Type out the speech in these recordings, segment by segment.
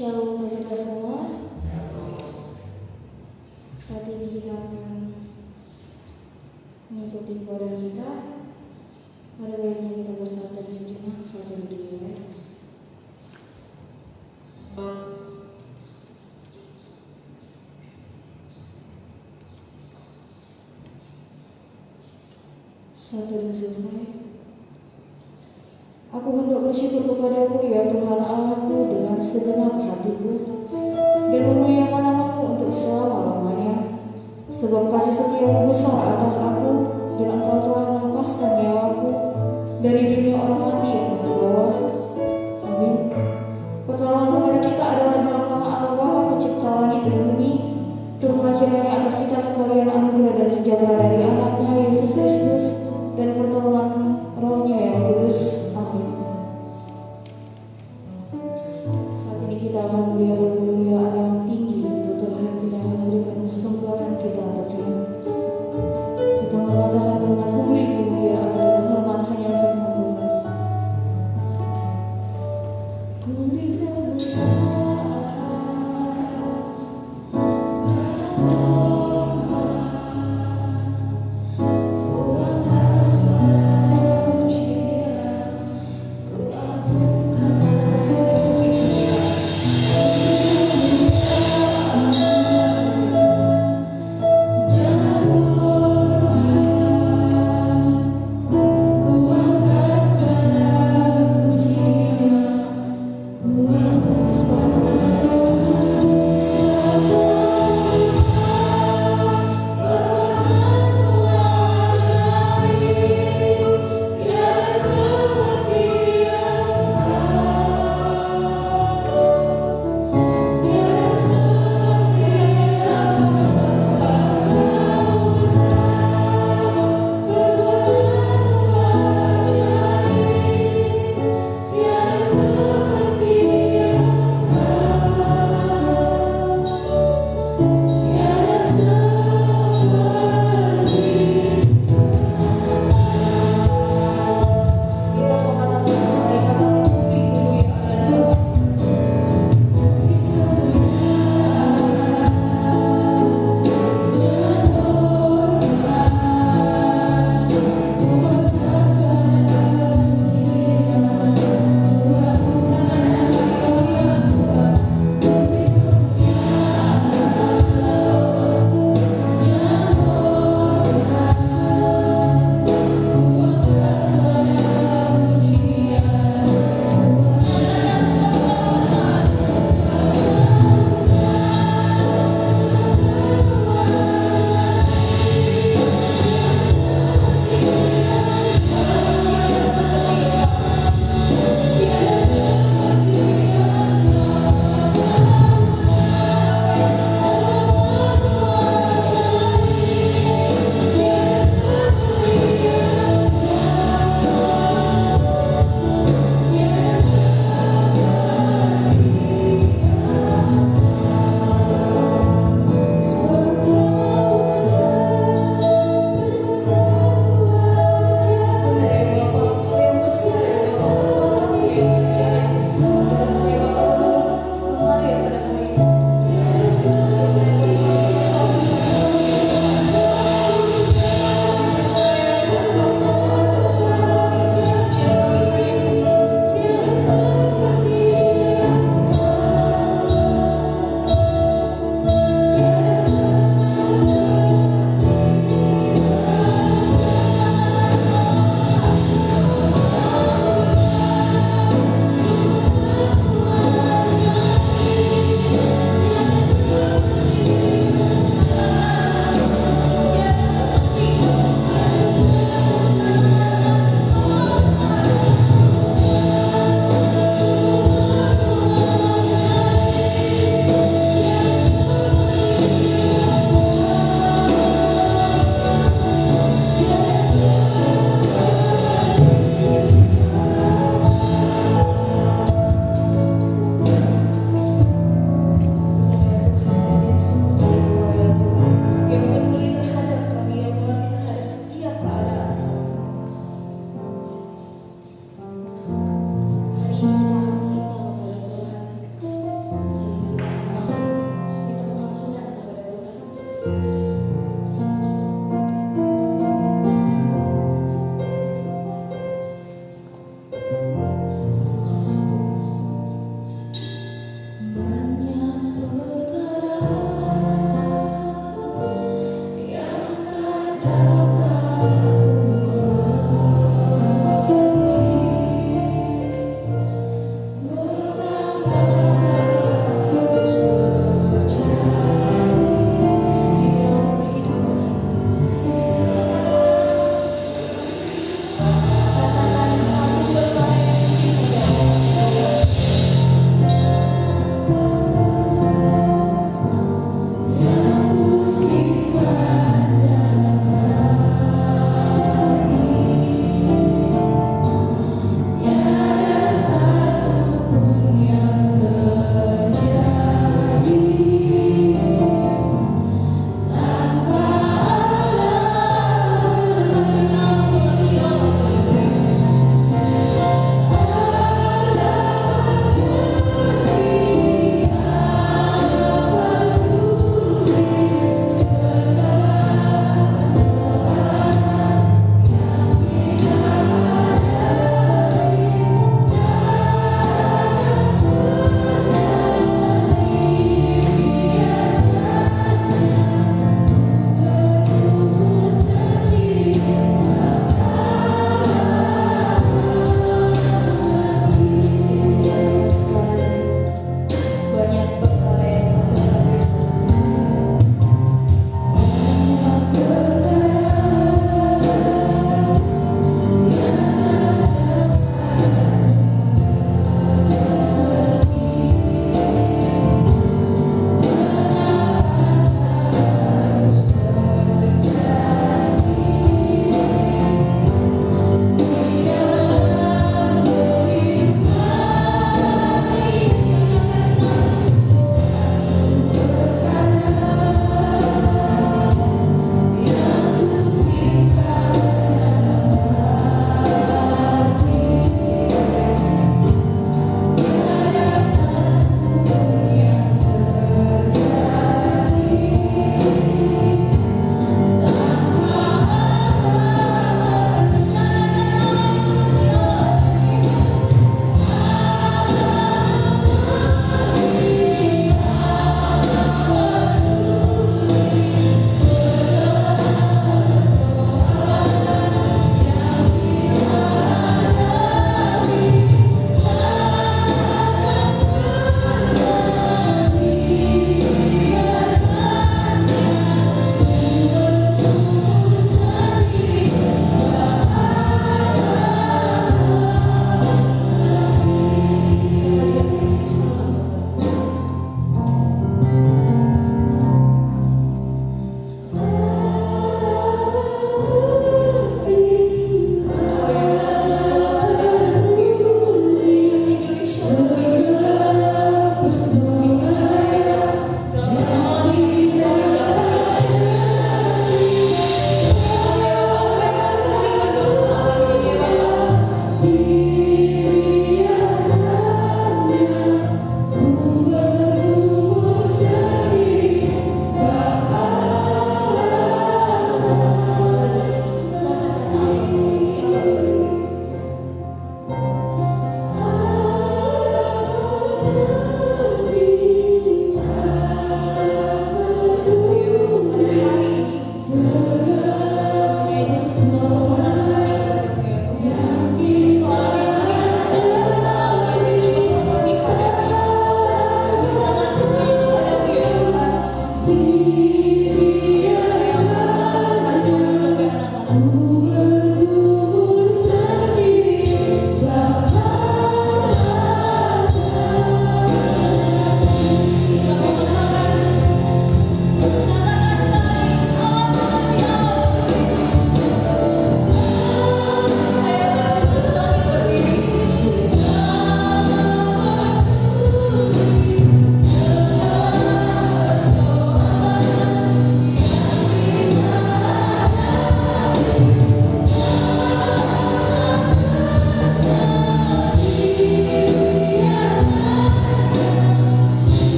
Shalom untuk kita semua. Saat ini kita akan mengikuti ibadah kita. Mari baiknya kita bersatu di sejenak sambil berdiri. Satu dan selesai. Aku hendak bersyukur kepadamu ya Tuhan Allahku dengan segenap hatiku dan memuliakan namamu untuk selama-lamanya. Sebab kasih setiamu besar atas aku dan engkau telah melepaskan nyawaku dari dunia orang mati yang membawa. Amin. Pertolongan kepada kita adalah dalam nama Allah Bapa pencipta langit dan bumi. Turunlah kiranya atas kita sekalian anugerah dan sejahtera dari anaknya Yesus Kristus dan pertolongan rohnya yang kudus. Amin. Saat ini kita akan memuliakan kemuliaan yang tinggi untuk Tuhan. Kita akan memberikan persembahan kita untuk Dia. Kita mengatakan bahwa kuberi kemuliaan dan hormat hanya untuk Tuhan. Kuberi kemuliaan dan hormat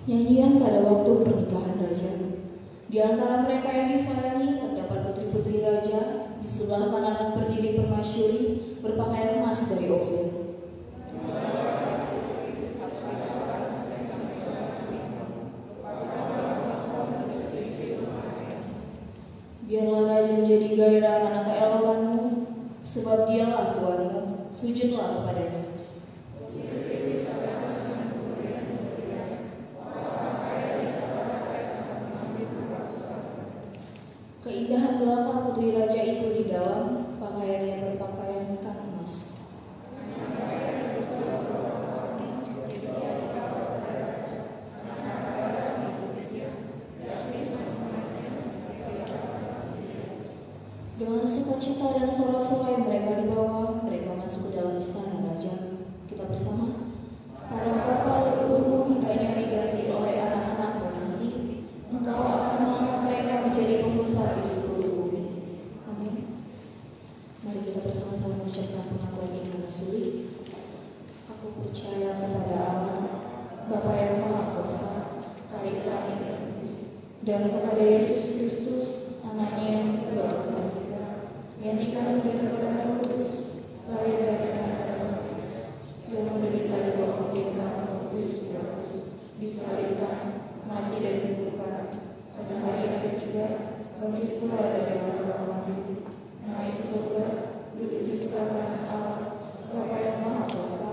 Nyanyian pada waktu pernikahan raja. Di antara mereka yang disayangi terdapat putri-putri raja. Di sebelah kanan berdiri permasyuri berpakaian emas dari Ofir. Biarlah raja menjadi gairah karena keelokanmu, sebab dialah Tuhanmu, sujudlah kepadanya. Keindahan belaka putri raja itu di dalam pakaiannya berpakaiankan emas. Dengan sukacita dan sorak-sorai yang mereka dibawa, mereka masuk ke dalam istana raja. Kita bersama, para bapa leluhurmu hendaknya diganti oleh anak-anakmu nanti. Engkau akan mengangkat mereka menjadi pembesar di seluruh bumi. Amin. Mari kita bersama-sama mengucapkan pengakuan iman asuli. Aku percaya kepada Allah, Bapa yang Maha Kuasa, Khalik langit dan bumi, dan kepada Yesus Kristus, Anaknya yang terbaik Tuhan kita, yang dikandung dari Roh Kudus, lahir dari anak darah, yang menderita di bawah pemerintahan Pontius Pilatus, disalibkan, mati dan dikuburkan, pada hari yang ketiga bangkit pula dari orang-orang mati, naik ke surga, duduk di sebelah kanan Allah, Bapa yang Maha Kuasa,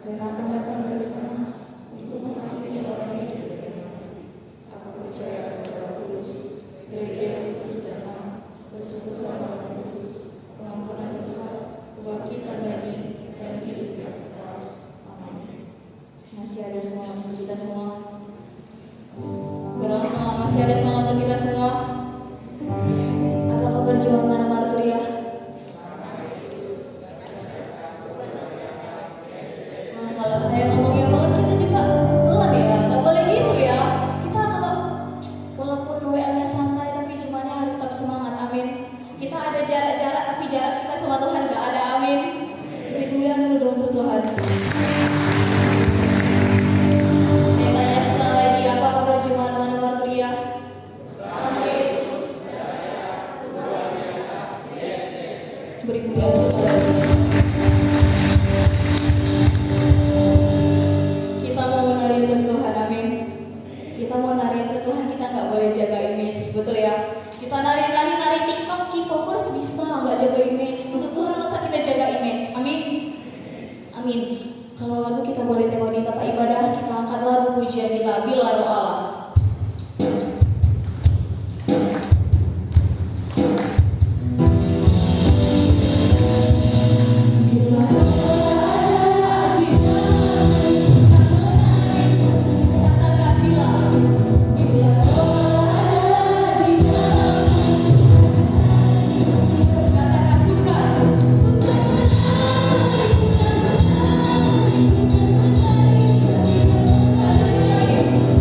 dan akan datang dari sana untuk menghakimi orang hidup dan mati. Aku percaya kepada Kudus, gereja yang kudus dan ham, persekutuan orang kudus, pengampunan dosa, kebangkitan dan hidup yang kekal. Amin. Masih ada semangat untuk kita semua. Bersama masih ada semangat untuk kita semua. Apakah perjuangan martiria? Nah, kalau saya ngomongnya pelan, kita juga pelan ya. Nggak boleh gitu ya. Kita kalau walaupun WA-nya santai, tapi cumannya harus tetap semangat. Amin. Kita ada jarak-jarak, tapi jarak kita sama Tuhan nggak ada. Amin. Beri kemuliaan dulu dong untuk Tuhan. Saya tanya sekali lagi, apa kabar jemaat mana martiria? Beri kemuliaan sekali lagi. Kita mau menari untuk Tuhan, amin. Kita mau nari untuk Tuhan, kita nggak boleh jaga image, betul ya? Kita nari TikTok, K-popers bisa nggak jaga image. Untuk Tuhan masa kita jaga image, amin. Amin. Kalau lagu kita boleh tengok di tempat ibadah, kita angkat lagu pujian kita, Bila Roh Allah.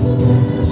Bukan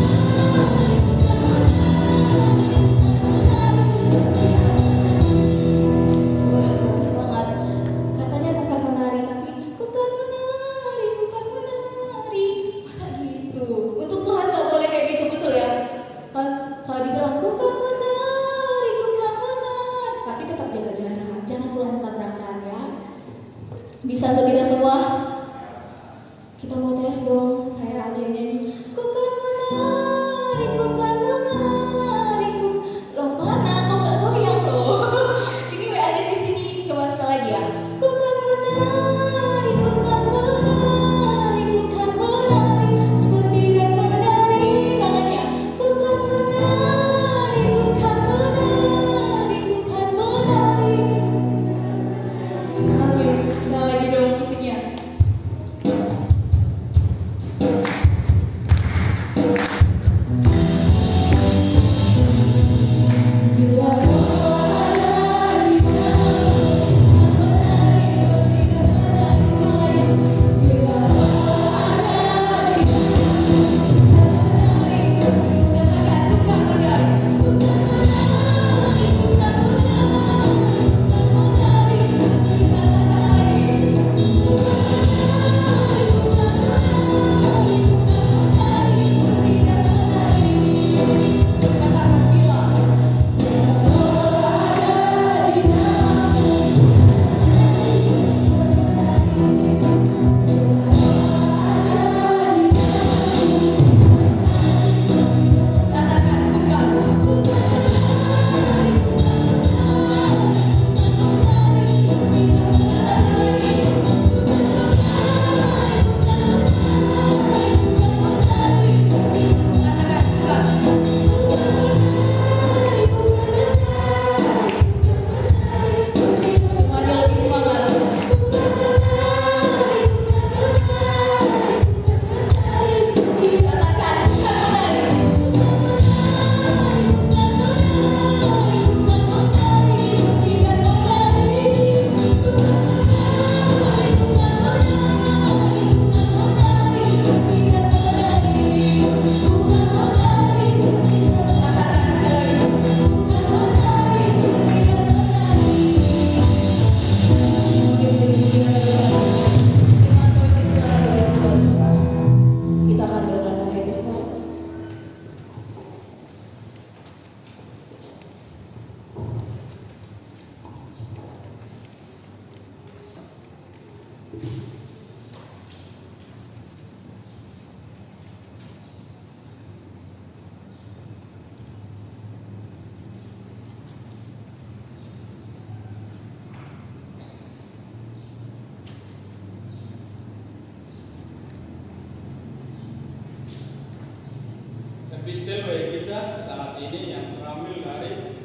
Epistel bagi kita saat ini yang terambil dari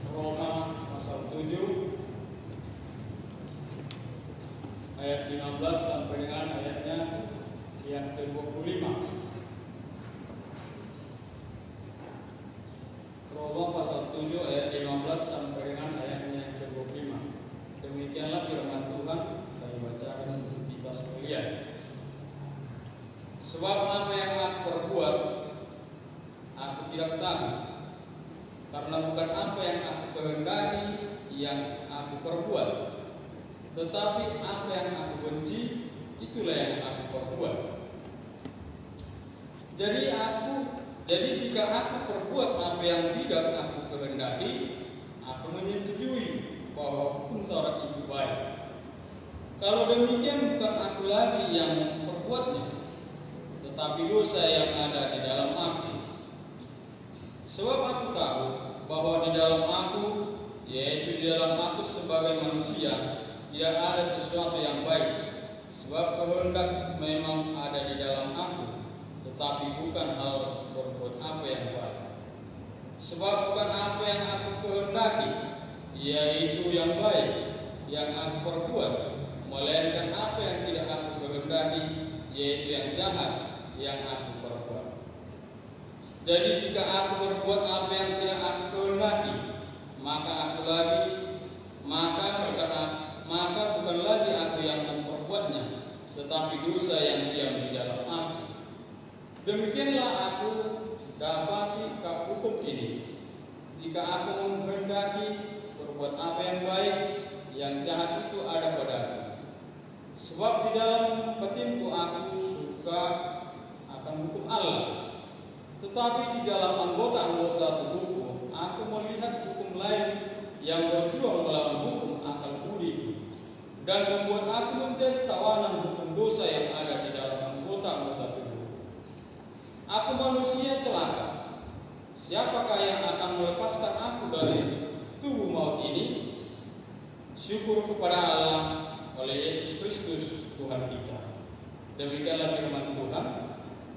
Roma pasal 7 ayat 15 sampai dengan ayatnya yang ke-25. Roma pasal 7 ayat 15 sampai dengan ayatnya yang ke-25. Demikianlah firman Tuhan kami bacakan untuk kita sekalian. Sebab apa yang aku perbuat aku tidak tahu, karena bukan apa yang aku kehendaki yang aku perbuat, tetapi apa yang aku benci itulah yang aku perbuat. Jadi jika aku perbuat apa yang tidak aku kehendaki, aku menyetujui bahwa hukum Taurat itu baik. Kalau demikian bukan aku lagi yang memperbuatnya, tetapi dosa yang ada di dalam aku. Sebab aku tahu bahwa di dalam aku, yaitu di dalam aku sebagai manusia, tidak ada sesuatu yang baik. Sebab kehendak memang ada di dalam aku, tetapi bukan hal berbuat apa yang baik. Sebab bukan apa yang aku kehendaki, yaitu yang baik, yang aku perbuat, melainkan apa yang tidak aku kehendaki, yaitu yang jahat, yang aku perbuat. Jadi jika aku berbuat apa yang tidak aku kehendaki, maka bukan lagi aku yang memperbuatnya, tetapi dosa yang diam di dalam aku. Demikianlah aku dapati hukum ini: jika aku menghendaki berbuat apa yang baik, yang jahat itu ada padaku. Sebab di dalam batinku aku suka akan hukum Allah, tetapi di dalam anggota-anggota tubuhku aku melihat hukum lain yang berjuang melawan hukum akal budi, dan membuat aku menjadi tawanan hukum dosa yang ada di dalam anggota-anggota tubuh. Aku manusia celaka. Siapakah yang akan melepaskan aku dari tubuh maut ini? Syukur kepada Allah oleh Yesus Kristus Tuhan kita. Demikianlah firman Tuhan.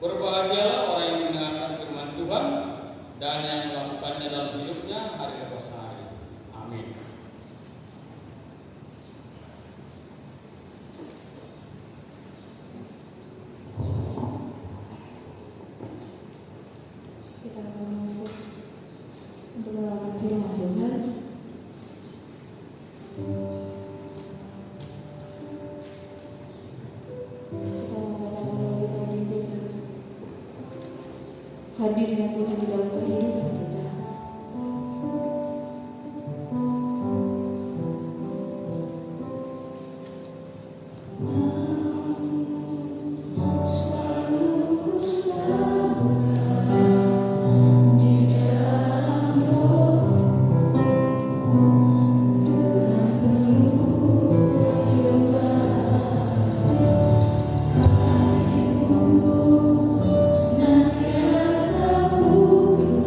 Berbahagialah orang yang mendengarkan firman Tuhan dan yang melakukannya dalam hidupnya hari lepas hari. Amin. Kita akan masuk untuk melakukan firman Tuhan. Kita mengatakan bahwa kita merindukan hadirnya Tuhan di dalam kehidupan kita. Senantiasa ku kenal.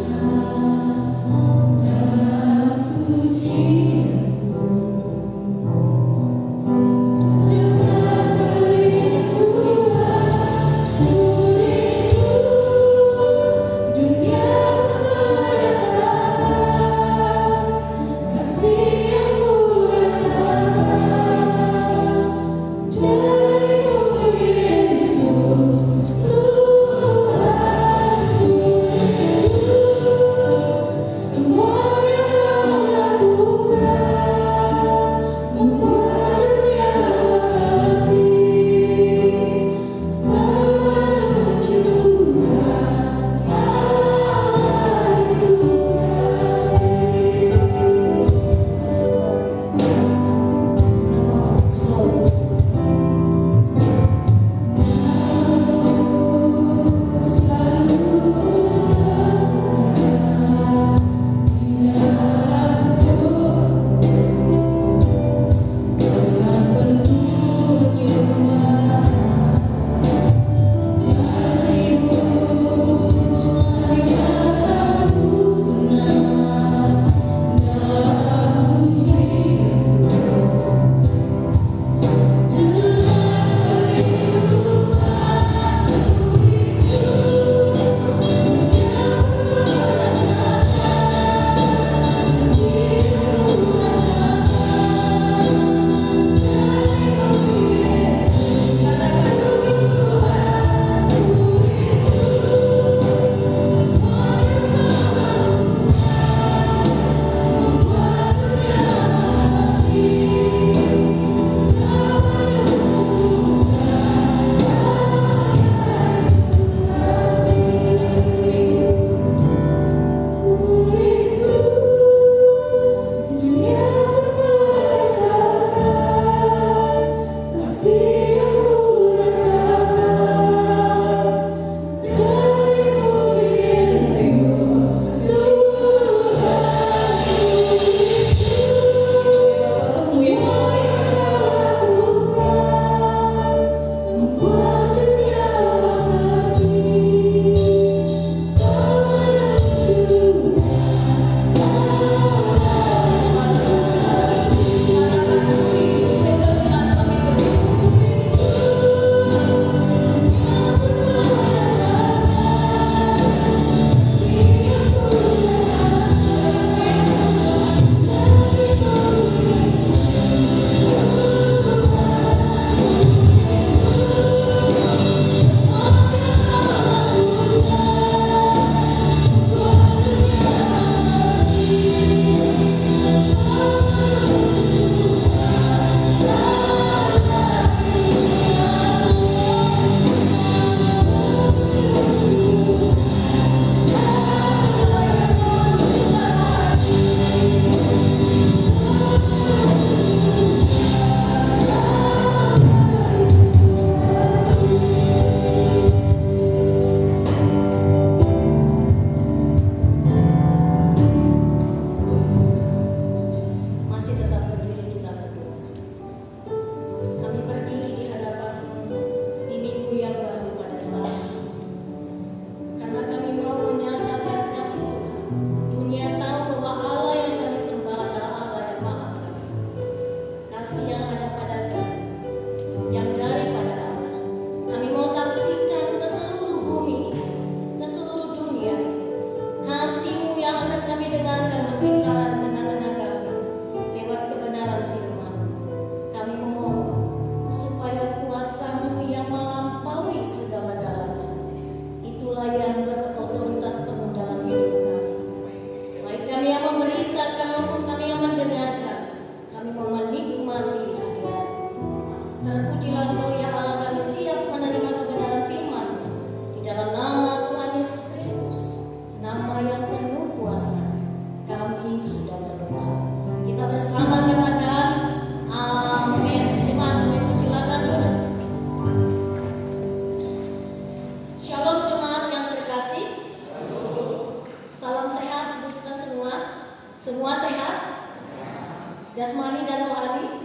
jasmani dan rohani?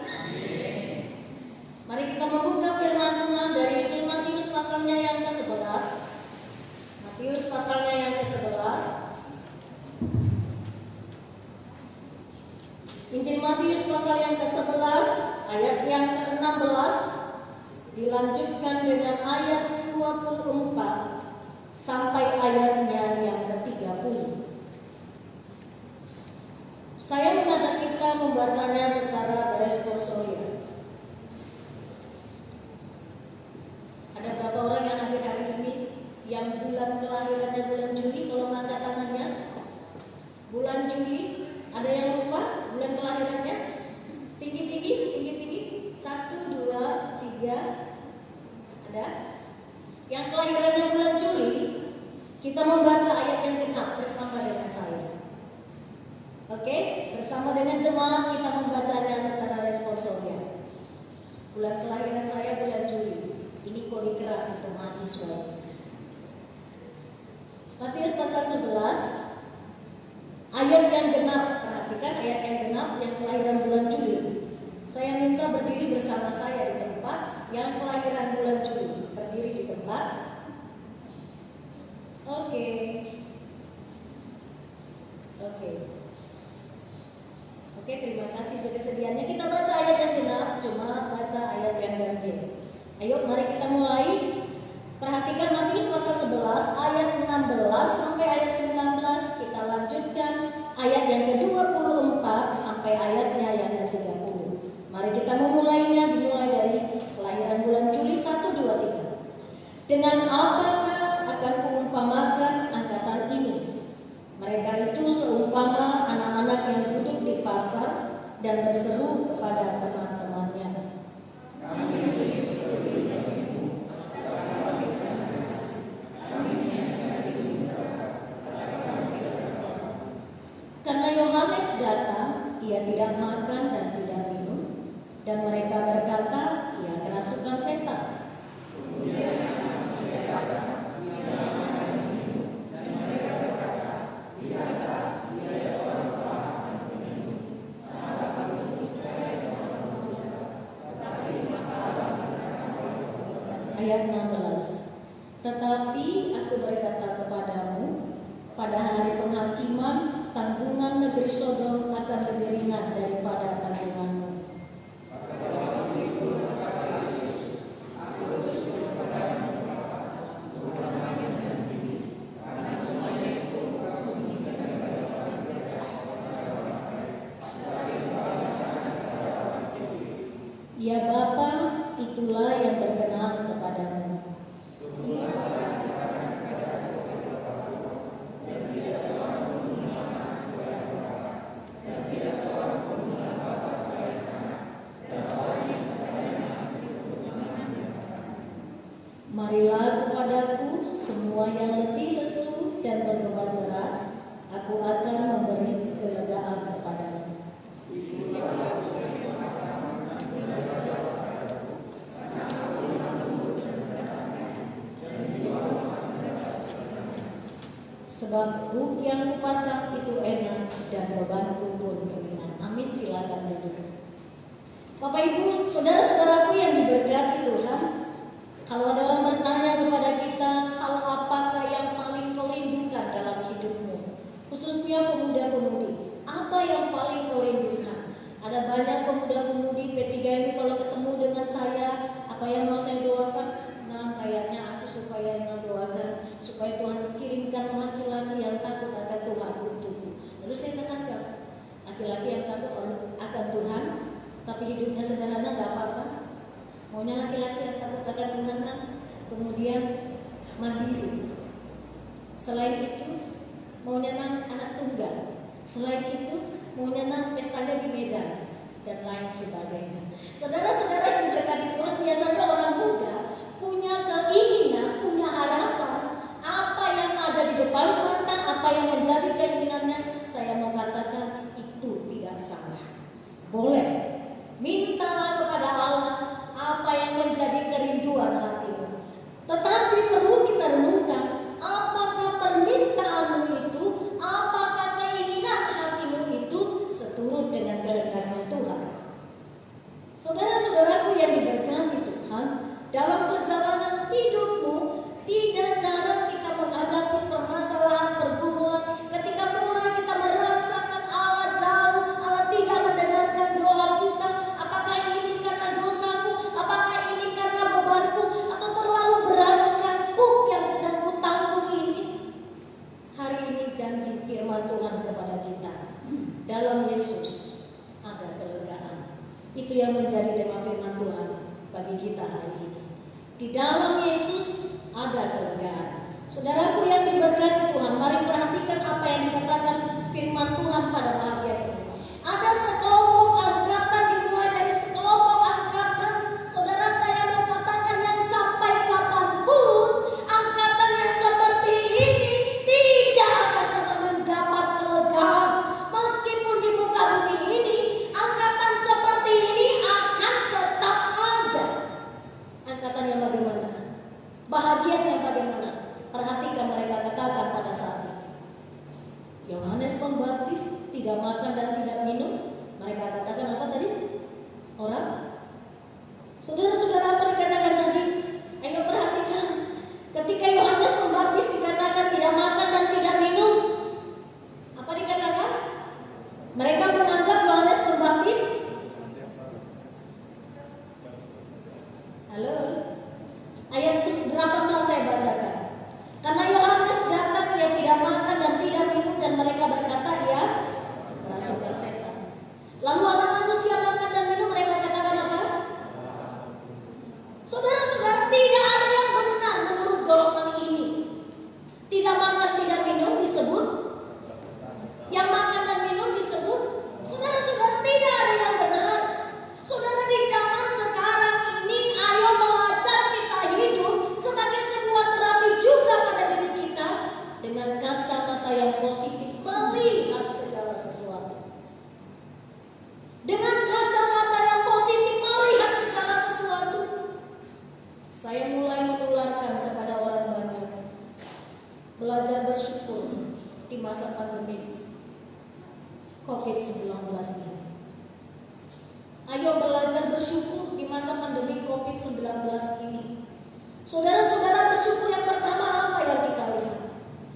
Mari kita membuka firman Tuhan dari Injil Matius pasalnya yang ke-11. Matius pasalnya yang ke-11. Injil Matius pasal yang ke-11 ayat yang ke-16 dilanjutkan dengan ayat 24 sampai ayatnya yang ke-30. Saya mengajak kita membacanya secara responsorial. Ada berapa orang yang hadir hari ini yang bulan kelahirannya bulan Juli? Tolong angkat tangannya. Bulan Juli, ada yang lupa bulan kelahirannya? Tinggi. 1, 2, 3. Ada? Yang kelahirannya bulan Juli, kita membaca ayat yang genap bersama dengan saya. Oke, bersama dengan jemaat kita membacanya secara responsorial. Bulan kelahiran saya bulan Juli. Ini kode keras untuk mahasiswa. Matius pasal 11 ayat yang genap. Perhatikan ayat yang genap yang kelahiran bulan Juli. Saya minta berdiri bersama saya di tempat yang kelahiran bulan Juli. Berdiri di tempat. Oke. Oke, terima kasih untuk kesediaannya. Kita baca ayat yang genap, cuma baca ayat yang ganjil. Ayo, mari kita mulai. Perhatikan Matius pasal 11 ayat 16 sampai ayat 19. Kita lanjutkan ayat yang ke-24 sampai ayatnya yang ke-30. Mari kita memulainya, dimulai dari kelahiran bulan Juli 1, 2, 3. Dengan apakah akan kuumpamakan angkatan ini? Mereka itu seumpama anak-anak yang duduk di pasar dan berseru kepada teman-temannya. Karena Yohanes datang, ia tidak makan dan tidak minum, dan mereka berkata, ia kerasukan setan. Ayat 16. Tetapi aku berkata kepadamu, pada hari penghakiman tanggungan negeri Sodom akan lebih ringan daripada tanggunganmu. Ya Bapa, itulah yang berkenan kepadamu. Marilah kepadaku semua yang letih lesu dan berbeban berat, aku akan memberi kelegaan kepadamu. Sebab buk yang kupasang itu enak dan bebanku pun ringan. Amin. Silakan duduk. Bapak Ibu, saudara-saudaraku yang diberkati Tuhan, kalau ada orang bertanya kepada kita, hal apakah yang paling kau rindukan dalam hidupmu? Khususnya pemuda-pemudi, apa yang paling kau rindukan? Ada banyak pemuda-pemudi P3 ini kalau ketemu dengan saya, apa yang mau saya doakan? Nah, kayaknya aku supaya yang doakan, supaya Tuhan kirimkan laki-laki yang takut akan Tuhan untukku. Lalu saya katakan, laki-laki yang takut akan Tuhan, tapi hidupnya sederhana gak apa-apa. Maunya laki-laki yang takut akan Tuhan kan, kemudian mandiri. Selain itu, maunya anak tunggal. Selain itu, maunya pestanya di Medan dan lain sebagainya. Saudara-saudara yang diberkati Tuhan, biasanya orang muda punya keinginan, punya harapan, apa yang ada di depan mata, apa yang menjadi keinginannya. Saya mau katakan itu tidak salah. Boleh, mintalah kepada Allah apa yang menjadi kerinduan hatimu. Tetapi perlu kita renungkan, apakah permintaanmu itu, apakah keinginan hatimu itu seturut dengan kehendak Tuhan. dalam Yesus ada kelegaan. Saudaraku yang diberkati Tuhan, mari perhatikan apa yang dikatakan firman Tuhan pada bagian ini. Ada sekelompok angkatan, dimulai dari sekelompok angkatan. Saudara, saya mau katakan yang sampai kapanpun angkatan yang seperti ini tidak akan pernah mendapat kelegaan. Meskipun di muka bumi ini angkatan seperti ini akan tetap ada. Angkatan yang bagaimana? Bahagianya bagaimana? Perhatikan mereka katakan pada saat ini. Yohanes Pembaptis tidak makan dan tidak minum. Mereka katakan apa tadi? Orang? Saudara-saudara, apa dikatakan tadi? Ayo perhatikan. Ketika Yohanes Pembaptis dikatakan tidak makan dan tidak minum, apa dikatakan? Mereka menganggap Yohanes Pembaptis. Halo? Ayat 18 saya bacakan. Karena Yohanes datang, ia tidak makan dan tidak minum, dan mereka berkata ia kerasukan setan. Lalu anak manusia makan dan minum, mereka katakan apa? Saudara-saudara, tidak ada yang benar menurut golongan ini. Tidak makan, tidak minum disebut. Yang makan dan minum disebut. Saudara-saudara, tidak ada yang benar. Saudara, di zaman sekarang ini, ayo belajar kita hidup sebagai sebuah terapi juga pada diri kita, dengan kacamata yang positif melihat segala sesuatu. Dengan kacamata yang positif melihat segala sesuatu. Saya mulai menularkan kepada orang banyak belajar bersyukur di masa pandemi COVID-19 ini. Ayo belajar bersyukur di masa pandemi COVID-19 ini. Saudara-saudara, bersyukur yang pertama apa yang kita lihat?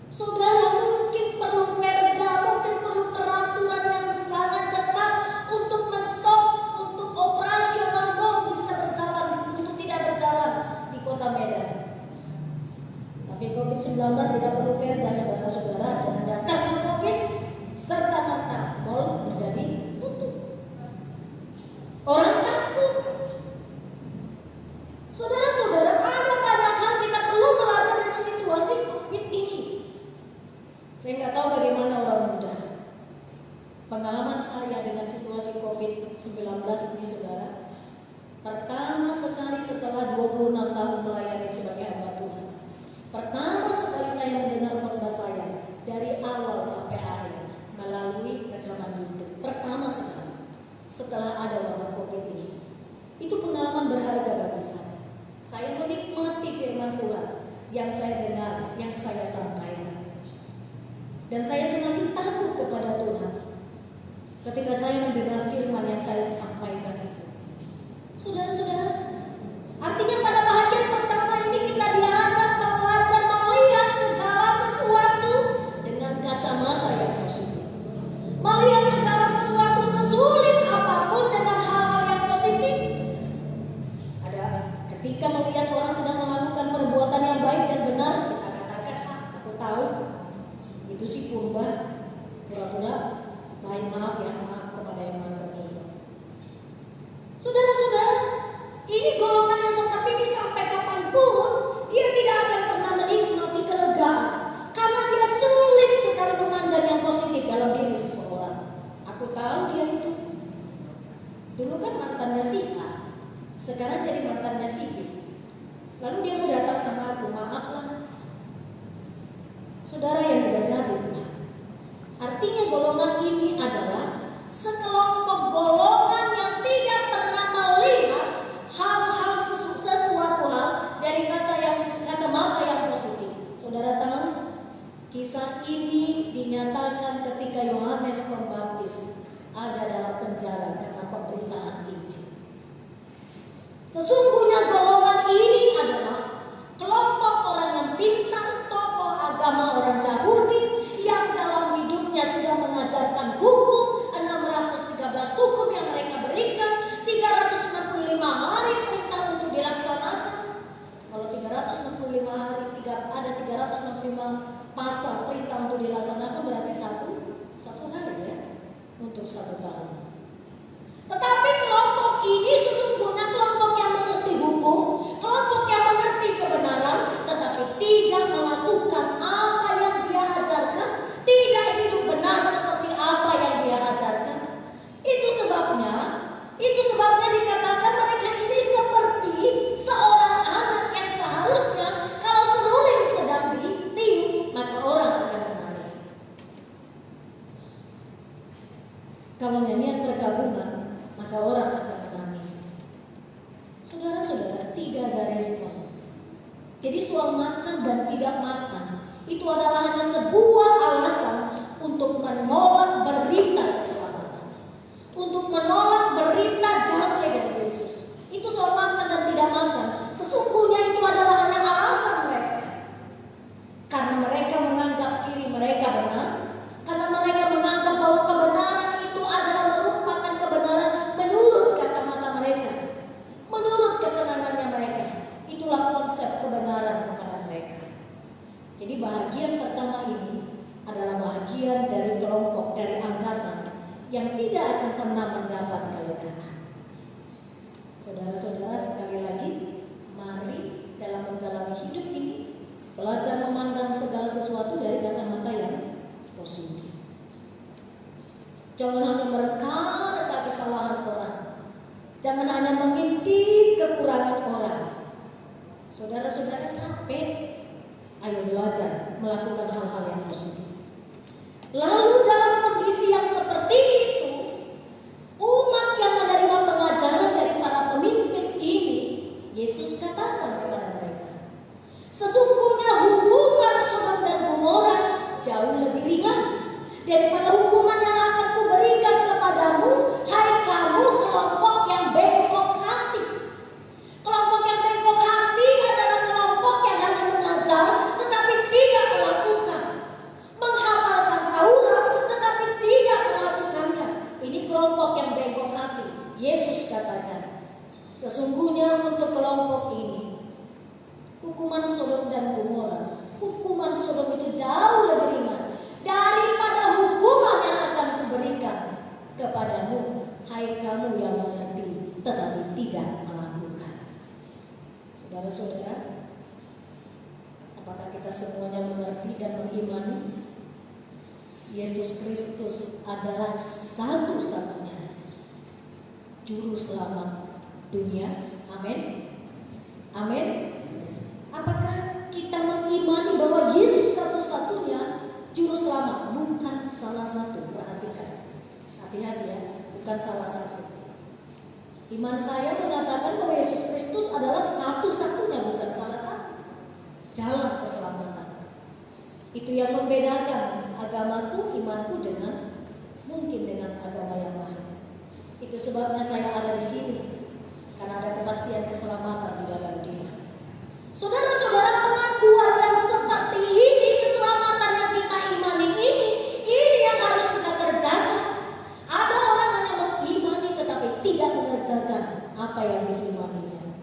Saudara, mungkin perlu perda, mungkin perlu peraturan yang sangat ketat untuk menstop, untuk operasional mal bisa berjalan, untuk tidak berjalan di kota Medan. Tapi COVID-19 tidak perlu perda, saudara-saudara. Dengan datangnya COVID, serta-merta mal menjadi tutup. Orang takut. Saudara-saudara, ada banyak hal kita perlu belajar dengan situasi COVID ini. Saya nggak tahu bagaimana orang muda. Pengalaman saya dengan situasi COVID-19 ini, saudara, pertama sekali setelah 26 tahun melayani sebagai hamba Tuhan, pertama sekali saya mendengar khotbah saya dari awal sampai akhir melalui rekaman YouTube. Pertama sekali setelah ada wabah COVID ini. Itu pengalaman berharga bagi saya. Saya menikmati firman Tuhan yang saya dengar, yang saya sampaikan. Dan saya semakin takut kepada Tuhan ketika saya mendengar firman yang saya sampaikan itu. Saudara-saudara, artinya pada bahagian pertama ini kita diajak belajar melihat segala sesuatu dengan kacamata yang positif. Melihat segala sesuatu sesulit apapun dengan hal-hal yang positif. Ketika melihat orang sedang melakukan perbuatan yang baik dan benar, kita katakan, aku tahu itu si purba, pura-pura main maaf kepada yang maha terpurba. Saudara-saudara, ini golongan yang seperti ini sampai kapanpun dia tidak akan pernah menikmati kelegaan, karena dia sulit sekali memandang yang positif dalam diri seseorang. Aku tahu dia itu dulu kan mantannya si A, sekarang jadi mantannya si B. Lalu dia mau datang sama aku, maaflah. Saudara yang diberkati Tuhan, artinya golongan ini adalah sekelompok golongan yang tidak pernah melihat hal-hal sesuatu hal dari kacamata yang positif. Saudara tahu, kisah ini dinyatakan ketika Yohanes Pembaptis ada dalam penjara karena pemberitaan Injil. Sesungguhnya golongan ini adalah kelompok orang yang pintar, tokoh agama orang Yahudi yang dalam hidupnya sudah mengajarkan hukum, 613 hukum yang mereka berikan, 365 hari perintah untuk dilaksanakan. Kalau 365 hari, ada 365 pasal perintah untuk dilaksanakan, berarti satu hari ya, untuk 1 tahun. Tetapi kelompok ini sesungguhnya kelompok yang mengerti hukum, kelompok yang mengerti soal makan dan tidak makan itu adalah hanya sebuah alasan untuk menolak berita keselamatan, untuk menolak berita damai dari Yesus. Itu soal makan dan tidak makan. Sesungguhnya itu adalah hanya alasan mereka. Karena mereka menganggap diri mereka benar, karena mereka menganggap bahwa kebenaran itu adalah merupakan kebenaran menurut kacamata mereka, menurut kesenangannya mereka. Itulah konsep kebenaran kepada mereka. Jadi bahagian pertama ini adalah bahagian dari kelompok, dari angkatan yang tidak akan pernah mendapat kelegaan. Saudara-saudara, sekali lagi, mari dalam menjalani hidup ini belajar memandang segala sesuatu dari kacamata yang positif. Jangan hanya mereka kesalahan orang, jangan hanya mengintip kekurangan orang. Saudara-saudara capek, ayo belajar melakukan hal-hal yang positif. Lalu dalam kondisi yang seperti itu, umat yang menerima pengajaran dari para pemimpin ini, Yesus katakan kepada mereka, sesungguhnya hukuman Sodom dan Gomora jauh lebih ringan daripada hukuman yang akan kuberikan kepadamu, hai kamu kelompok yang bengkok hati. Kelompok yang bengkok hati adalah kelompok yang hanya mengajar tetapi tidak melakukan, menghafalkan Taurat tetapi tidak melakukannya. Ini kelompok yang bengkok hati. Yesus katakan, sesungguhnya untuk kelompok ini hukuman Sodom dan Gomora, hukuman Sodom itu jauh lebih ringan daripada hukuman yang akan kuberikan kepadamu, hai kamu yang mengerti tetapi tidak melakukan. Saudara-saudara, apakah kita semuanya mengerti dan mengimani Yesus Kristus adalah satu-satunya juru selamat dunia? Amin. Amin. Apakah kita mengimani bahwa Yesus satu-satunya juru selamat? Bukan salah satu. Perhatikan, hati-hati ya, bukan salah satu. Iman saya mengatakan bahwa Yesus Kristus adalah satu-satunya, bukan salah satu jalan keselamatan. Itu yang membedakan agamaku, imanku mungkin dengan agama yang lain. Itu sebabnya saya ada di sini, karena ada kepastian keselamatan di dalam Dia. Saudara-saudara, pengakuan yang seperti ini, keselamatan yang kita imani ini yang harus kita kerjakan. Ada orang yang mengimani tetapi tidak mengerjakan apa yang diimaninya.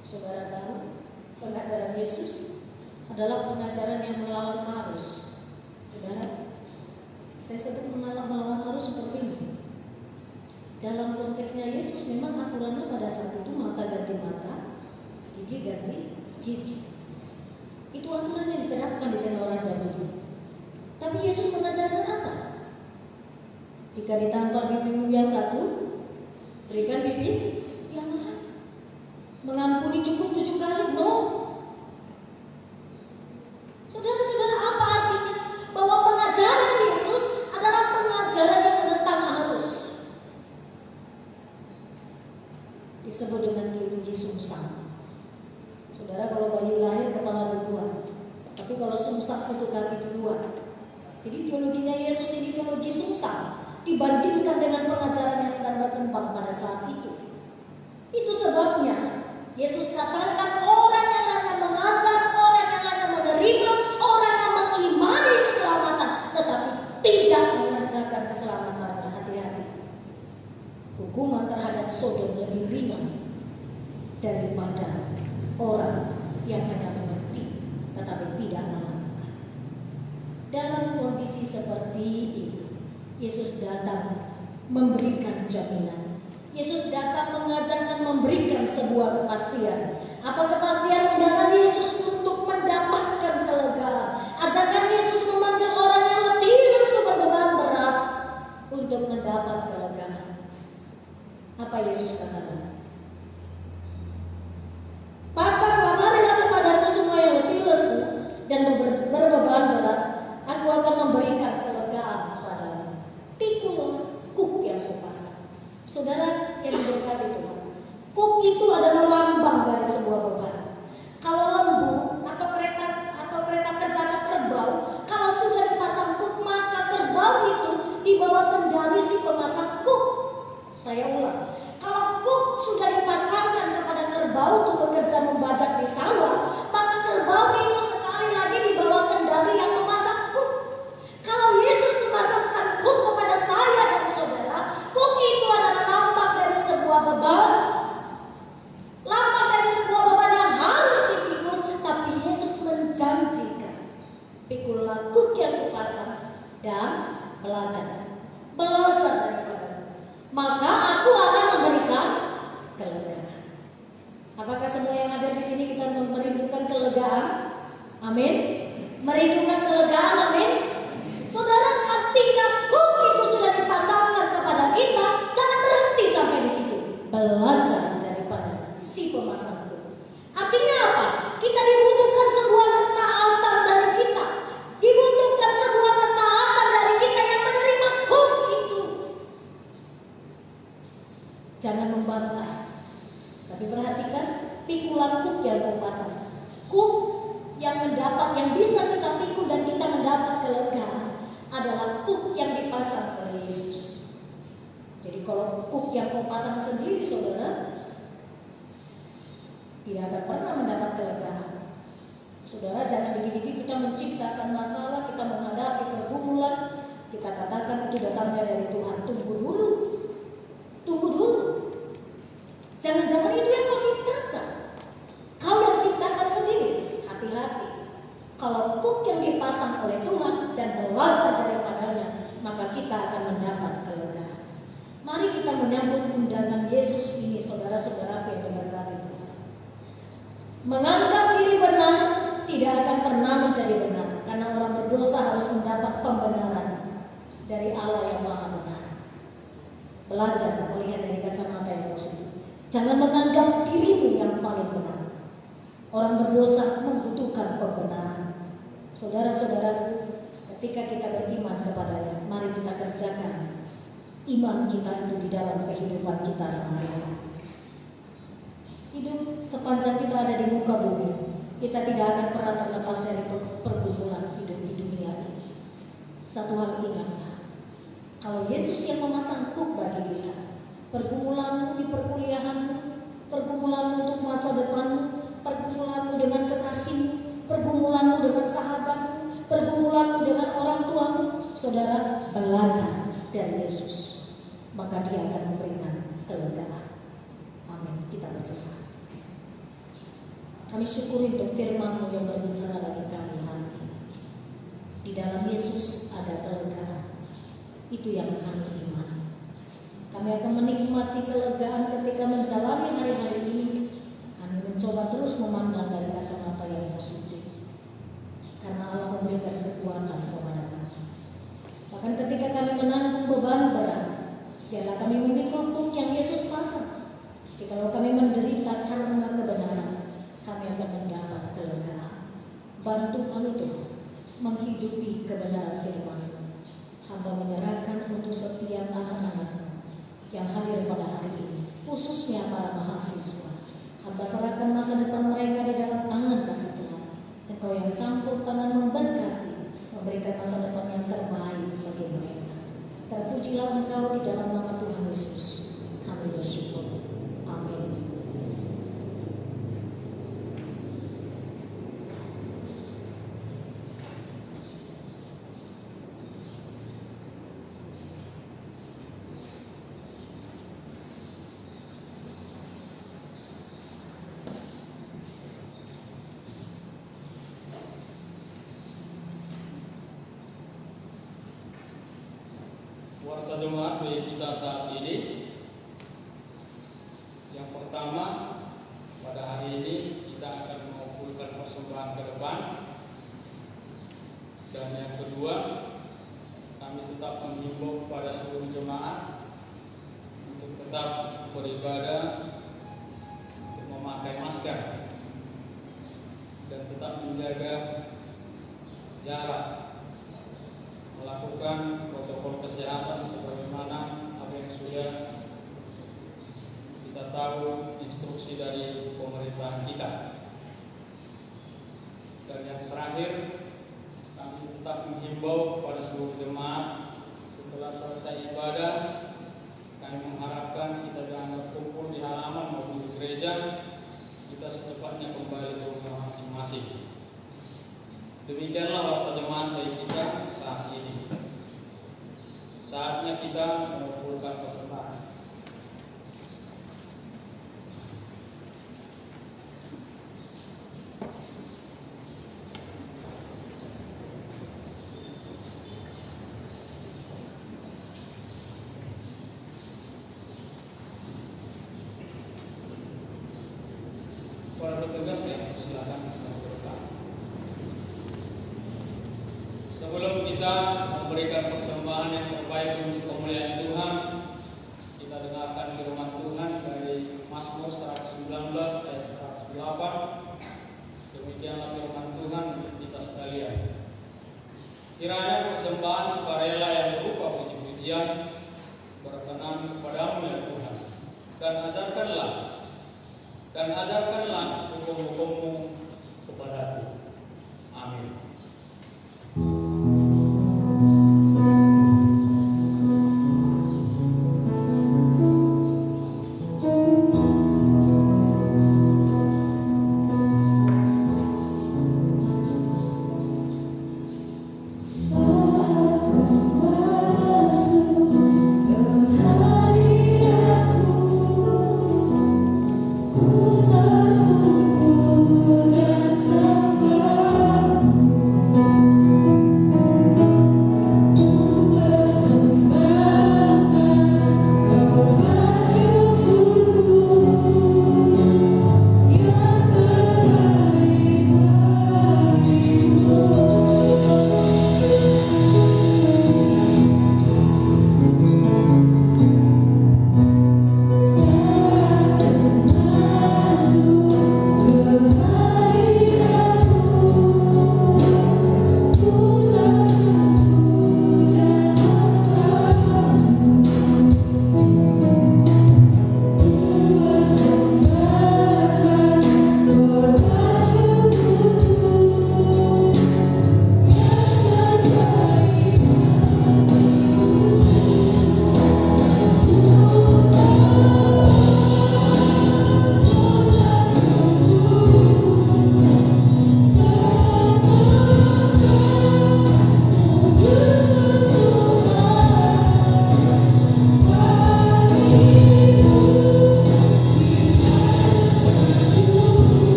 Saudara tahu, pengajaran Yesus adalah pengajaran yang melawan arus. Saudara, saya sebut melawan arus seperti ini. Dalam konteksnya Yesus memang aturannya pada saat itu mata ganti mata, gigi ganti gigi. Itu aturan yang diterapkan di tanah orang Yahudi. Tapi Yesus mengajarkan apa? Jika ditampar pipimu yang satu, berikan pipi yang lain. Mengampuni cukup 7 kali? No. Saudara-saudara, apa artinya? Bahwa pengajaran Yesus adalah pengajaran yang menentang arus. Disebut dengan teologi sungsang. Saudara, kalau bayi lahir kepala duluan, tapi kalau sungsang itu kaki duluan. Jadi teologinya Yesus ini teologi sungsang dibandingkan dengan pengajaran yang sedang berkembang pada saat itu. Itu sebabnya Yesus katakan orang yang hanya mengajar, orang yang hanya menerima, orang yang mengimani keselamatan tetapi tidak mengerjakan keselamatannya, hati-hati. Hukuman terhadap Sodom lebih ringan daripada orang yang hanya mengerti tetapi tidak melakukan. Dalam kondisi seperti itu, Yesus datang memberikan jaminan. Yesus datang mengajar dan memberikan sebuah kepastian. Apa kepastian undangan Yesus untuk mendapatkan kelegaan? Ajakan Yesus memanggil orang yang letih lesu berbeban berat untuk mendapat kelegaan. Apa Yesus katakan? Pasanglah, marilah kepadaku semua yang letih lesu dan berbeban berat, aku akan memberikan kelegaan kepadamu. Pikulah kuk yang kupasang. Saudara yang diberkati Tuhan, kuk itu adalah lambang dari sebuah beban. Kalau berpasang dan belajar daripada. Maka aku akan memberikan kelegaan. Apakah semua yang ada di sini kita merindukan kelegaan? Amin. Merindukan kelegaan, amin. Saudara, ketika kuk itu sudah dipasangkan kepada kita, jangan berhenti sampai di situ. Belajar daripada si pemasang kuk. Artinya apa? Kita dibutuhkan sebuah ketaatan dari kita. Dibutuhkan sebuah ketaatan dari kita yang menerima kuk itu. Jangan membantah. Tapi perhatikan pikulan kuk yang kau pasang. Kuk yang bisa kita pikul dan kita mendapat kelegaan adalah kuk yang dipasang oleh Yesus. Jadi kalau kuk yang kau pasang sendiri, saudara, tidak akan pernah mendapat kelegaan. Saudara, jangan dikit-dikit kita menciptakan masalah, kita menghadapi pergumulan, kita katakan itu datangnya dari Tuhan. Tunggu dulu. Jangan-jangan itu yang kau ciptakan. Kau yang ciptakan sendiri. Hati-hati. Kalau kuk yang dipasang oleh Tuhan dan belajar daripadanya, maka kita akan mendapat kelegaan. Mari kita menyambut undangan Yesus ini, saudara-saudara yang diberkati Tuhan. Menganggap diri benar tidak akan pernah menjadi benar, karena orang berdosa harus mendapat pembenaran dari Allah yang Maha Benar. Belajar melihat dari kacamata yang positif. Jangan menganggap dirimu yang paling benar. Orang berdosa membutuhkan pembenaran. Saudara-saudaraku, ketika kita beriman kepadanya, mari kita kerjakan iman kita itu di dalam kehidupan kita sehari-hari. Hidup sepanjang kita ada di muka bumi, kita tidak akan pernah terlepas dari pergumulan hidup di dunia ini. Satu hal ingatlah, kalau Yesus yang memasang kuk bagi kita, pergumulanmu di perkuliahanmu, pergumulanmu untuk masa depanmu, pergumulanmu dengan kekasihmu, pergumulanmu dengan sahabatmu, pergumulanmu dengan orang tuamu, saudara, belajar dari Yesus, maka Dia akan memberikan kelegaan. Amin. Kita berdoa. Kami syukuri untuk firman-Mu yang berbicara bagi kami hari ini. Di dalam Yesus ada kelegaan. Itu yang kami imani. Kami akan menikmati kelegaan ketika menjalani hari-hari ini. Kami mencoba terus memandang dari kacamata yang positif, karena Allah memberikan kekuatan kepada kami. Bahkan ketika kami menanggung beban berat, biarlah kami memikul kuk yang Yesus pasang. Jikalau kami menderita karena kebenaran, kami akan mendapat kelegaan. Bantu kami Tuhan menghidupi kebenaran firman-Mu. Hamba menyerahkan untuk setiap anak-anak yang hadir pada hari ini, khususnya para mahasiswa. Hamba serahkan masa depan mereka di dalam tangan kasih Tuhan. Engkau yang campur tangan memberkati, memberikan masa depan yang terbaik bagi mereka. Terpujilah Engkau di dalam nama Tuhan Yesus. Kami bersyukur. Amin. Warta jemaat bagi kita saat ini, yang pertama, pada hari ini kita akan mengumpulkan persembahan ke depan. Dan yang kedua, kami tetap menghimbau kepada seluruh jemaat untuk tetap beribadah, untuk memakai masker, dan tetap menjaga jarak, melakukan protokol kesehatan sebagaimana apa yang sudah kita tahu instruksi dari pemerintahan kita. Dan yang terakhir, kami tetap menghimbau kepada seluruh jemaat, setelah selesai ibadah, kami mengharapkan kita jangan berkumpul di halaman maupun di gereja, kita secepatnya kembali ke rumah masing-masing. Demikianlah warta jemaat bagi kita saat ini. Saatnya kita mengumpulkan persembahan. para petugas ya, silakan berdoa. Sebelum kita memberikan persembahan yang terbaik untuk kemuliaan Tuhan, kita dengarkan firman Tuhan dari Mazmur 119 ayat 108. Demikianlah firman Tuhan untuk kita sekalian. Kiranya persembahan sukarela yang berupa puji-pujian berkenan kepadamu ya Tuhan, dan ajarkanlah hukum-hukum-Mu kepadaku. Amin.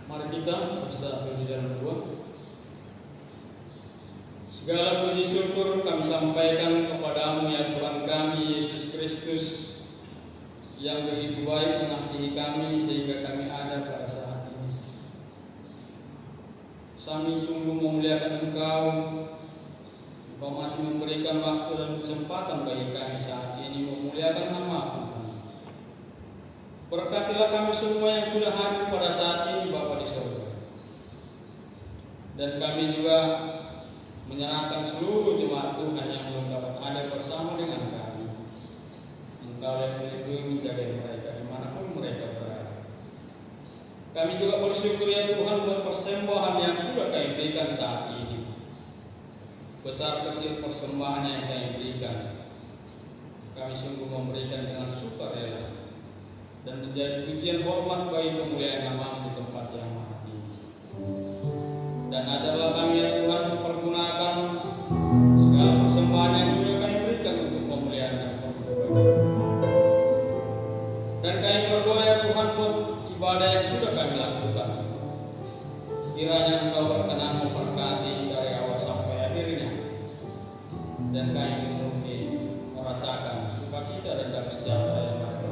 Mari kita bersatu di dalam doa. Segala puji syukur kami sampaikan kepadamu ya Tuhan kami Yesus Kristus, yang begitu baik mengasihi kami sehingga kami ada pada saat ini. Kami sungguh memuliakan Engkau. Engkau masih memberikan waktu dan kesempatan bagi kami saat ini memuliakan nama Tuhan. Berkatilah kami semua yang sudah hadir pada saat ini Bapa di surga. Dan kami juga menyerahkan seluruh jemaat Tuhan yang belum dapat ada bersama dengan kami. Engkau yang melindungi menjaga mereka dimanapun mereka berada. Kami juga bersyukur ya Tuhan buat persembahan yang sudah kami berikan saat ini. Besar kecil persembahan yang kami berikan, kami sungguh memberikan dengan sukarela dan menjadi pujian hormat bagi kemuliaan nama-Mu di tempat yang maha tinggi. Dan ajarlah kami ya Tuhan mempergunakan segala persembahan yang sudah kami berikan untuk kemuliaan dan perbuatan. Dan kami berdoa ya Tuhan buat ibadah yang sudah kami lakukan. Kiranya Engkau berkenan memberkati dari awal sampai akhirnya. Dan kami mengerti merasakan sukacita dan damai sejahtera yang ada.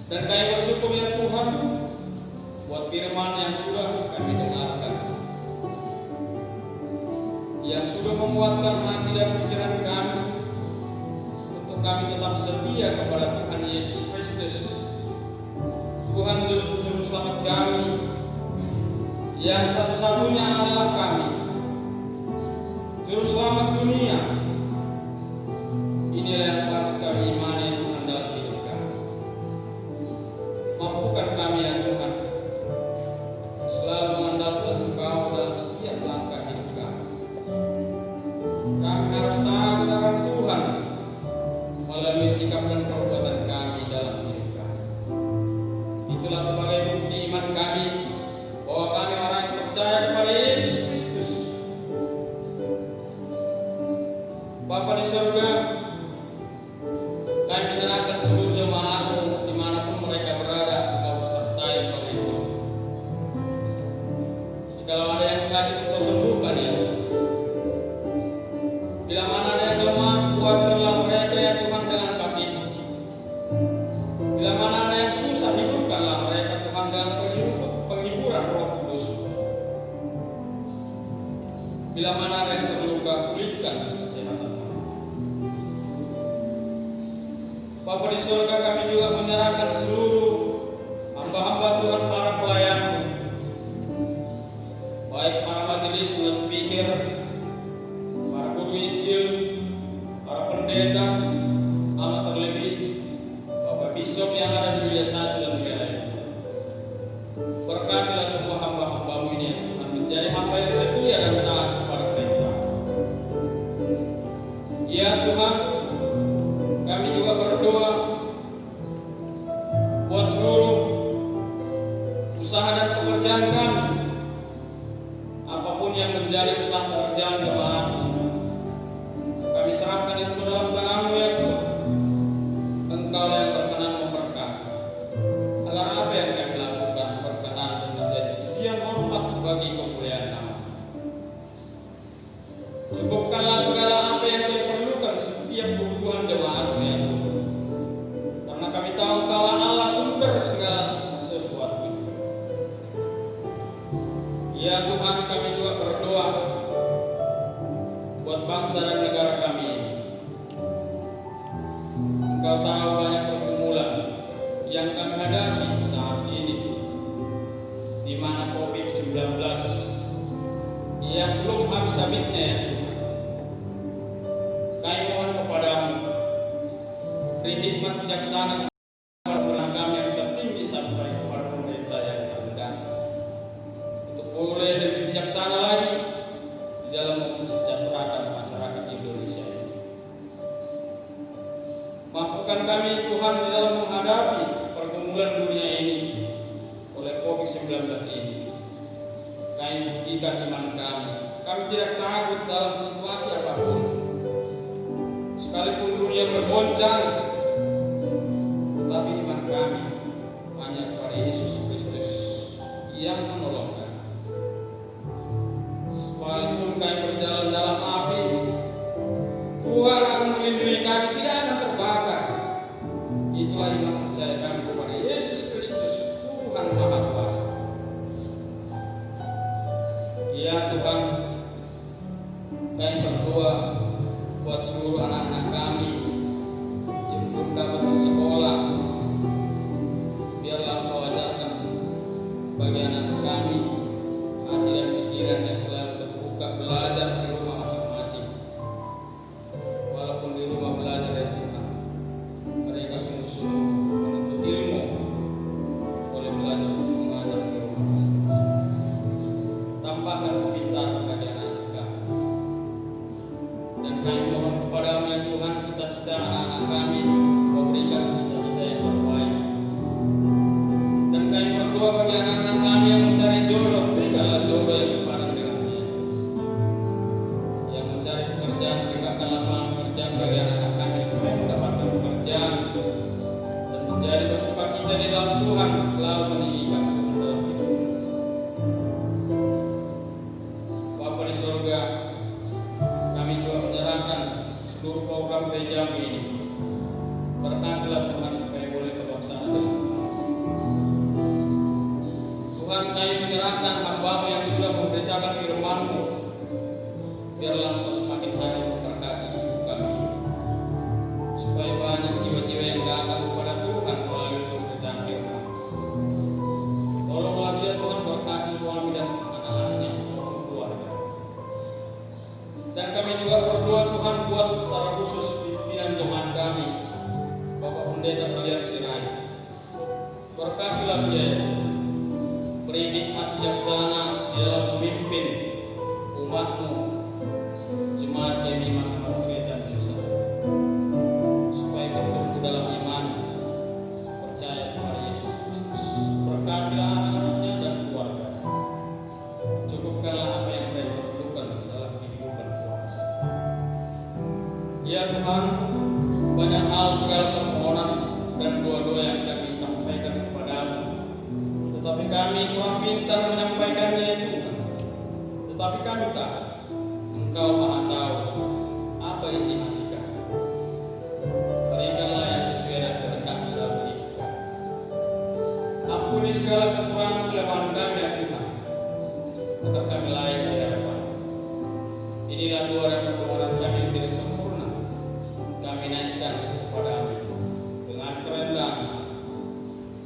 Dan kami bersyukur ya Tuhan buat firman yang sudah kami dengarkan, yang sudah menguatkan hati dan pikiran kami untuk kami tetap setia kepada Tuhan Yesus Kristus, Tuhan Juru Selamat kami, yang satu-satunya Allah kami, Juru Selamat dunia. Inilah yang patut kami imani Tuhan dalam hidup kami. Mampukan kami ya Tuhan selalu mengandalkan Engkau dalam setiap langkah hidup kami. Kami harus taat akan Tuhan melalui sikap dan perbuatan kami dalam hidup kami. Itulah sebagai bukti iman kami bahwa kami orang yang percaya kepada Yesus Kristus. Bapa di surga, kami menyerahkan seluruh jemaat-Mu dimanapun mereka berada, Engkau sertai mereka. Jika ada yang sakit, Engkau sembuhkan ya Tuhan. Bila mana ada yang lemah, kuatkanlah mereka ya Tuhan dengan kasih-Mu. Bila mana ada yang susah, hidupkanlah mereka Tuhan dengan penghiburan Roh Kudus. Bila mana ada yang terluka, pulihkan kesehatan. Bapa di surga, kami juga menyerahkan seluruh hamba-hamba Tuhan, para pelayan-Mu, baik para majelis, speaker, para guru Injil, para pendeta, amat terlebih Bapak Bishop yang ada di wilayah satu dan wilayah lain. Berkatilah semua hamba-hamba-Mu ini ya Tuhan, menjadi hamba yang setia dan taat kepada perintah. Ya Tuhan, kami juga berdoa buat seluruh usaha dan pekerjaan kami, apapun yang menjadi usaha pekerjaan jemaat, kami serahkan itu ke dalam tangan-Mu ya Tuhan. Engkau yang berkenan memberkati, agar apa yang kami lakukan berkenan dan menjadi pujian hormat bagi kemuliaan nama. Cukupkanlah segala apa yang kami perlukan setiap kebutuhan jemaat-Mu ya Tuhan, karena kami tahu Engkaulah Allah sumber segala sesuatu. Ya Tuhan, kami juga berdoa buat bangsa dan negara kami ini. Engkau tahu banyak pergumulan yang kami hadapi saat ini, di mana COVID-19 yang belum habis-habisnya ya Tuhan. Kami mohon kepadamu, beri hikmat bijaksana kepada kami yang tertinggi sampai kepada pemerintah yang terendah, untuk boleh lebih bijaksana lagi di dalam mensejahterakan masyarakat Indonesia ini. Mampukan kami Tuhan di dalam menghadapi pergumulan dunia ini oleh COVID-19 ini. Kami buktikan iman kami. Kami tidak takut dalam situasi apapun. Sekalipun dunia bergoncang, tetapi iman kami hanya kepada Yesus Kristus yang menolong kami. Sekalipun kami berjalan dalam api, Tuhan akan melindungi kami, tidak akan terbakar. Itulah iman percaya kami kepada Yesus Kristus, Tuhan Maha Kuasa. Ya Tuhan, kami berdoa buat seluruh anak-anak kami yang belum dapat bersekolah. Biarlah Engkau ajarkan bagi anak-anak kami hati dan pikiran yang selalu terbuka belajar di rumah masing-masing. Walaupun di rumah belajar ya Tuhan, mereka sungguh-sungguh menuntut ilmu dalam Tuhan selalu meninggikan Tuhan dalam hidup. Bapa di sorga, kami juga menyerahkan seluruh program gereja ini. Berkatilah Tuhan supaya boleh terlaksana dengan benar. Tuhan, kami menyerahkan hamba-Mu yang sudah memberitakan firman-Mu. Biarlah Engkau semakin hari memberkati hidup kami, supaya banyak jiwa-jiwa yang datang kepada Tuhan melalui pemberitaan firman. Tolonglah dia Tuhan, berkati suami dan anak-anaknya maupun keluarga. Dan kami juga berdoa Tuhan buat secara khusus pimpinan jemaat kami, Bapak Pendeta Brilian Sirait. Berkatilah dia, beri hikmat bijaksana di dalam memimpin umat-Mu, jemaat yang Ahmad Gereja Desa, supaya bertumbuh dalam iman, percaya kepada Yesus Kristus. Berkatilah anak-anaknya dan keluarga. Cukupkanlah apa yang mereka perlukan dalam kehidupan keluarga. Ya Tuhan, banyak hal segala permohonan dan doa-doa yang kami sampaikan kepada-Mu, tetapi kami kurang pintar menyampaikannya ya Tuhan. Tetapi kami tahu Engkau Maha tahu apa isi hati kami. Berikanlah yang sesuai dengan kehendak dalam hidup kami. Ampuni segala kekurangan kelemahan kami ya Tuhan, agar kami layak di hadapan. Inilah doa dan permohonan kami yang tidak sempurna. Kami naikkan kepada-Mu dengan kerendahan.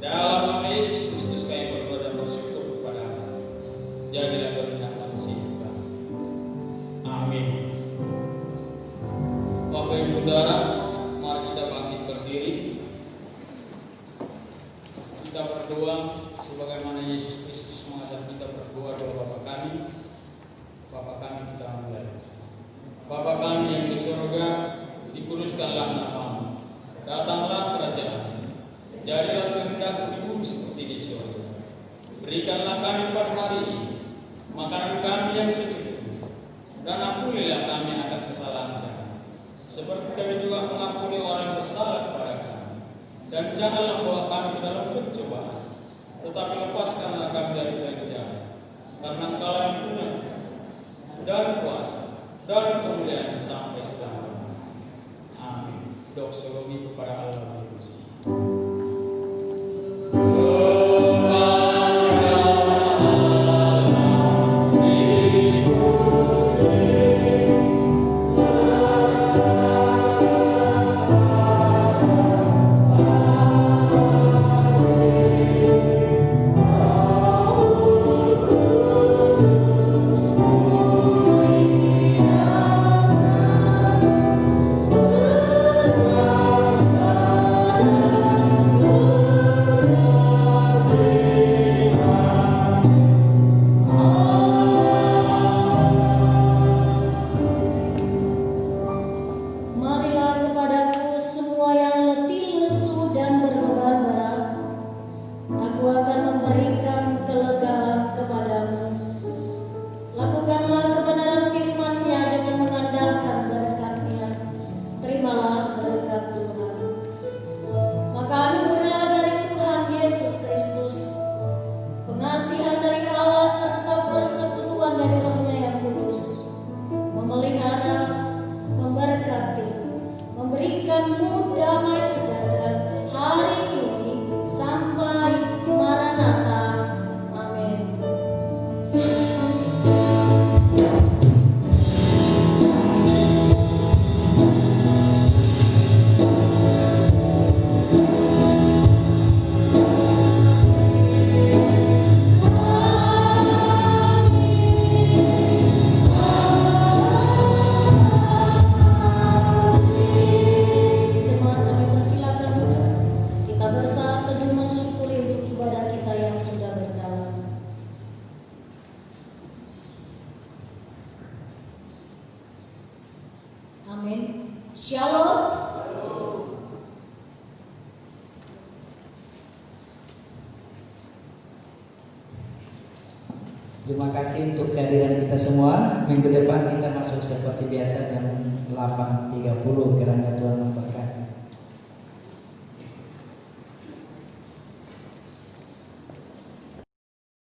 Dalam nama Yesus Kristus kami berdoa dan bersyukur kepada-Mu. Jadilah berkenan manusia kita. Amin. Bapak Ibu Saudara, mari kita bangkit berdiri. Kita berdoa sebagaimana Yesus Kristus mengajar kita berdoa doa Bapa kami. Bapa kami kita mulai. Bapa kami yang di surga, dikuduskanlah nama-Mu. Datanglah kerajaan-Mu. Jadilah kehendak-Mu di bumi seperti di surga. Berikanlah kami pada hari ini makanan kami yang secukupnya, dan ampunilah kami akan kesalahan kami, seperti kami juga mengampuni orang yang bersalah kepada kami. Dan janganlah bawa kami ke dalam pencobaan, tetapi lepaskanlah kami dari yang jahat. Karena Engkau yang punya dan kuasa dan kemuliaan sampai selamanya. Amin. Doksologi kepada Allah Bapa. Terima kasih untuk kehadiran kita semua. Minggu depan kita masuk seperti biasa jam 8.30. Kiranya Tuhan memberkati.